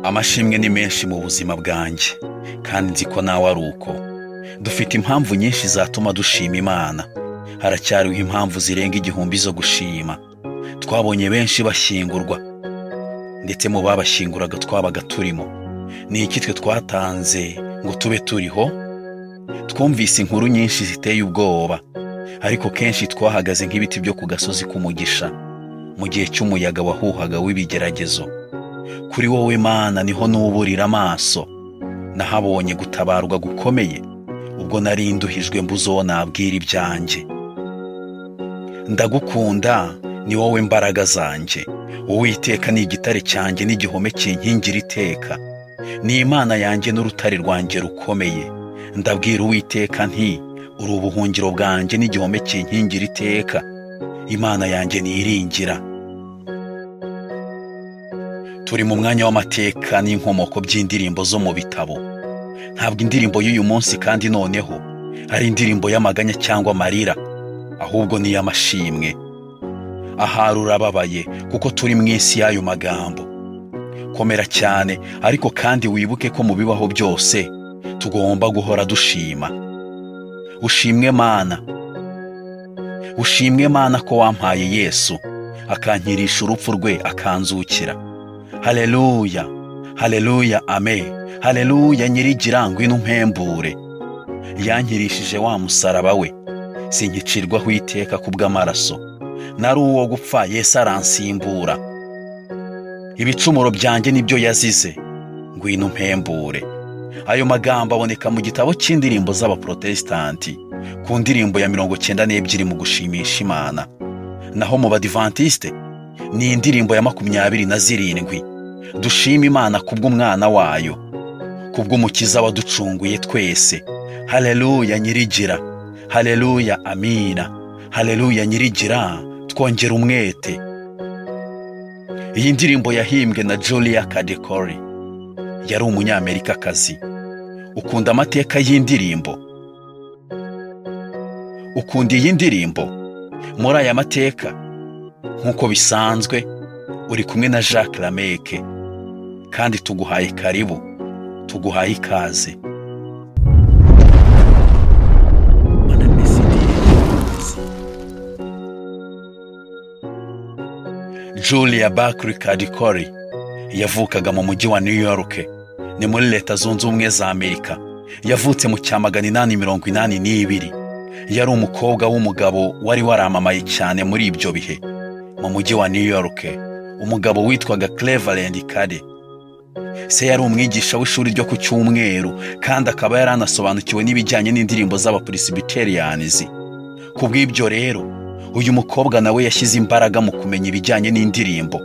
Amashimwe ni menshi mu buzima bwanjye, kandi nzi ko nawe ari uko. Dufite impamvu nyinshi zatuma dushima Imana. Haracyariho impamvu zirenga 1000 zo gushima. Twabonye benshi bashyingurwa, ndetse mu babashyinguraga twabaga turimo. Ni iki twe twatanze ngo tube turiho? Twumvise inkuru nyinshi ziteye ubwoba, ariko kenshi twahagaze nk'ibiti byo ku gasozi k'umugisha mu gihe cy'umuyaga wahuhaga w'ibigeragezo. Kuri wowe Mana niho nuburira amaso. Nahabonye gutabarwa gukomeye ubwo nari nduhijwe mbuzo nabwira ibyanjye. Ndagukunda, ni wowe mbaraga zanjye. Uwiteka ni igitare cyanjye n'igihome kinkingira iteka. Ni Imana yanjye n'urutare rwanjye rukomeye. Ndabwira Uwiteka nti, uri ubuhungiro bwanjye n'igihome kinkingira iteka. Imana yanjye niyiringira. Turi mu mwanya w'amateka n'inkomoko by'indirimbo zo mu bitabo. Ntabwo indirimbo y'uyu munsi kandi noneho ari indirimbo y'amaganya cyangwa amarira, ahubwo ni y'amashimwe. Ahari urababaye kuko turi mu isi y'ayo magambo. Komera cyane, ariko kandi wibuke ko mu bibaho byose tugomba guhora dushima. Ushimwe Mana. Ushimwe Mana ko wampaye Yesu, akankirisha urupfu rwe akanzukira. Haleluya, haleluya, amen. Haleluya, nyirigira ngwino mpembure. Yankirishije wa musaraba we, sinkicirwaho iteka kubw'amaraso. Nari uwo gupfa, Yesu aransimbura. Ibicumuro byanjye nibyo yazize, ngwino mpembure. Ayo magambo aboneka mu gitabo cy'indirimbo z'abaprotestanti ku ndirimbo ya 92 mu gushimisha Imana. Naho mu badivantiste ni indirimbo ya 27. Dushima Imana kubw'umwana wayo, kubw'umukiza waducunguye twese. Haleluya nyirigira, haleluya, amina. Haleluya nyirigira, twongera umwete. Iyi ndirimbo yahimbwe na Julia Kadekori. Yari umunyamerikakazi. Ukunda amateka y'indirimbo? Ukunda iyi ndirimbo? Muri aya mateka, nk'uko bisanzwe, uri kumwe na Jacques Lameke, kandi tuguhaye karibu, tuguhaye ikaze. Julia Bakri Kadekori yavukaga mu mujyi wa New York, ni muri Leta Zunze Ubumwe za Amerika. Yavutse mu 1882. Yari umukobwa w'umugabo wari waramamaye cyane muri ibyo bihe mu mujyi wa New York, umugabo witwaga Cleveland Cade. Se yari umwigisha w'ishuri ryo ku Cyumweru, kandi akaba yaranasobanukiwe n'ibijyanye n'indirimbo z'abapresbyterians. Kubw'ibyo rero, uyu mukobwa nawe yashyize imbaraga mu kumenya ibijyanye n'indirimbo.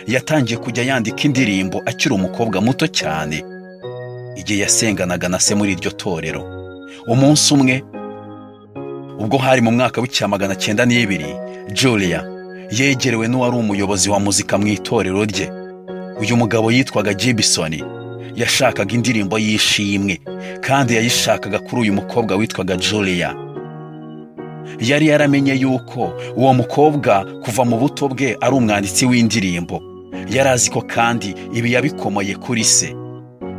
Yatangiye kujya yandika indirimbo akiri umukobwa muto cyane, igihe yasenganaga na se muri iryo torero. Umunsi umwe, ubwo hari mu mwaka w'1902, Julia yegerewe n'uwari umuyobozi wa muzika mu itorero rye. Uyu mugabo yitwaga Gibson. Yashakaga indirimbo y'ishimwe, kandi yayishakaga kuri uyu mukobwa witwaga Julia. Yari yaramenye yuko uwo mukobwa kuva mu buto bwe ari umwanditsi w'indirimbo. Yarazi ko kandi ibi yabikomoye kuri se,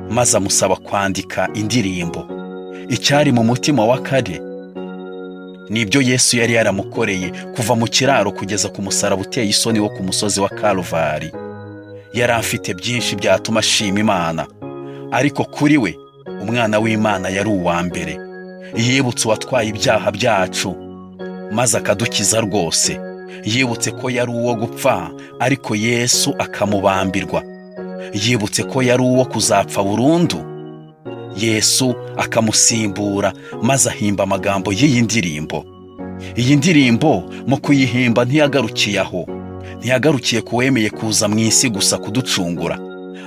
maze amusaba kwandika indirimbo. Icyari mu mutima wa Cade nibyo Yesu yari yaramukoreye kuva mu kiraro kugeza ku musaraba uteye isoni wo ku musozi wa Kalvari. Yari afite byinshi byatuma ashima Imana, ariko kuri we umwana w'Imana yari uwa mbere. Yibutse uwatwaye ibyaha byacu maze akadukiza rwose. Yibutse ko yari uwo gupfa, ariko Yesu akamubambirwa. Yibutse ko yari uwo kuzapfa burundu, Yesu akamusimbura, maze ahimba amagambo y'iyi ndirimbo. Iyi ndirimbo mu kuyihimba ntiyagarukiye aho. Ntiyagarukiye kuwemeye kuza mu isi gusa kuducungura,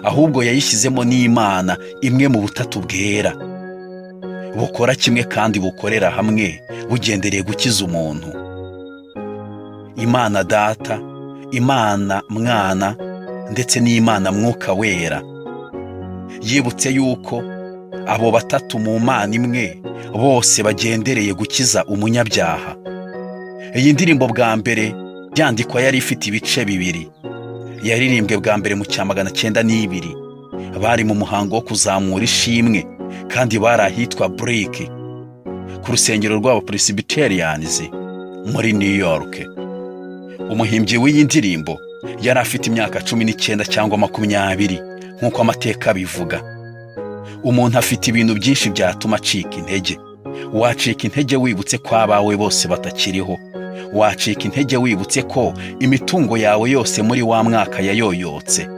ahubwo yayishyizemo n'Imana imwe mu butatu bwera, bukora kimwe kandi bukorera hamwe bugendereye gukiza umuntu. Imana Data, Imana Mwana, ndetse n'Imana Mwuka Wera. Yibutse yuko abo batatu mu Mana imwe bose bagendereye gukiza umunyabyaha. Iyi ndirimbo bwa mbere yandikwa yari ifite ibice bibiri. Yaririmbwe bwa mbere mu 1902 bari mu muhango wo kuzamura ishimwe kandi bari ahitwa Brick ku rusengero rw'Abapresbyterians muri New York. Umuhimbyi w'iyi ndirimbo yari afite imyaka 19 cyangwa 20 nk'uko amateka bivuga. Umuntu afite ibintu byinshi byatuma acika intege. Wacika intege wibutse ko abawe bose batakiriho. Wacika intege wibutse ko imitungo yawe yose muri wa mwaka yayoyotse.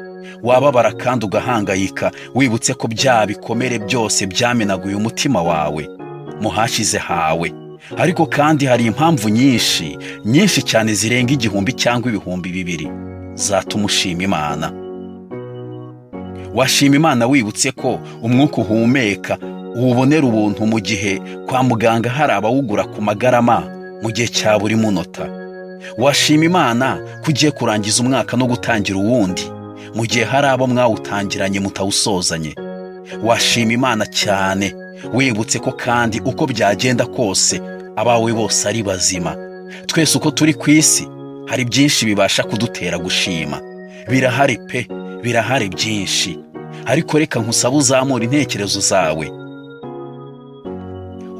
Wababara kandi ugahangayika wibutse ko bya bikomere byose byamenaguye umutima wawe muhashize hawe. Ariko kandi hari impamvu nyinshi cyane zirenga 1000 cyangwa 2000 zatuma ushima Imana. Washima Imana wibutse ko umwuka uhumeka uwubonera ubuntu mu gihe kwa muganga hari abawugura ku magarama mu gihe cya buri munota. Washima Imana kugiye kurangiza umwaka no gutangira uwundi mu gihe hari abo mwawutangiranye mutawusozanye. Washima Imana cyane wibutse ko kandi uko byagenda kose abawe bose ari bazima. Twese uko turi ku isi hari byinshi bibasha kudutera gushima. Birahari pe, birahari byinshi. Ariko reka nkusaba uzamura intekerezo zawe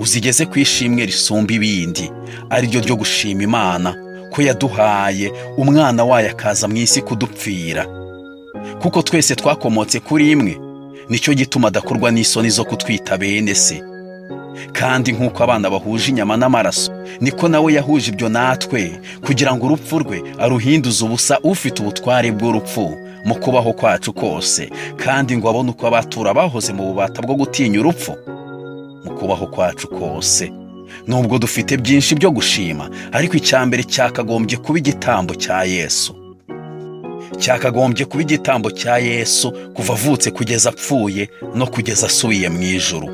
uzigeze ku ishimwe risumba ibindi, ari ryo gushima Imana ko yaduhaye umwana wayo akaza mu isi kudupfira. Kuko twese twakomotse kuri imwe, nicyo gituma adakorwa n'isoni zo kutwita bene se. Kandi nk'uko abana bahuje inyama n'amaraso, niko nawe yahuje ibyo natwe kugira ngo urupfu rwe aruhinduze ubusa ufite ubutware bw'urupfu mu kubaho kwacu kose, kandi ngo abone uko abatura bahoze mu bubata bwo gutinya urupfu mu kubaho kwacu kose. Nubwo dufite byinshi byo gushima, ariko icyambere cyakagombye kuba igitambo cya Yesu. Cyakagombye kuba igitambo cya Yesu kuva avutse kugeza apfuye no kugeza asubiye mu ijuru.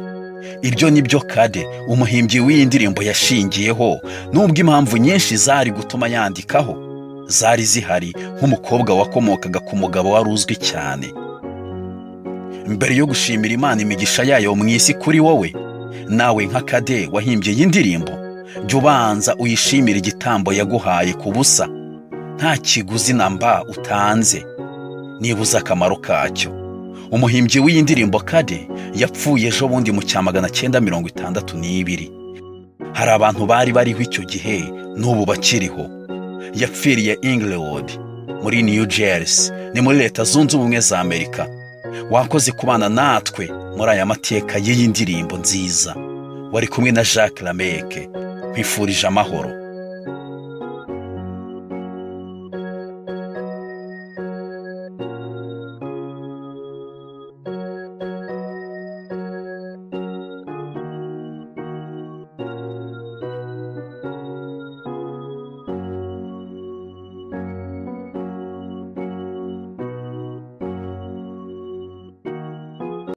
Ibyo nibyo Kade umuhimbyi w'iyi ndirimbo yashingiyeho, nubwo impamvu nyinshi zari gutuma yandikaho zari zihari, nk'umukobwa wakomokaga ku mugabo wari uzwi cyane. Mbere yo gushimira Imana imigisha yayo mu isi kuri wowe, nawe nka Kade wahimbye iyi ndirimbo, jya ubanza uyishimira igitambo yaguhaye ku busa, nta kiguzi namba utanze, niba uzi akamaro kacyo. Umuhimbyi w'iyi ndirimbo Kade yapfuye ejo bundi mu 1962. Hari abantu bari bariho icyo gihe n'ubu bakiriho. Yapfiriye Inglewood muri New Jersey, ni muri Leta Zunze Ubumwe za Amerika. Wakoze kubana natwe muri aya mateka y'iyi ndirimbo nziza. Wari kumwe na Jacques Lameke. Nkwifurije amahoro.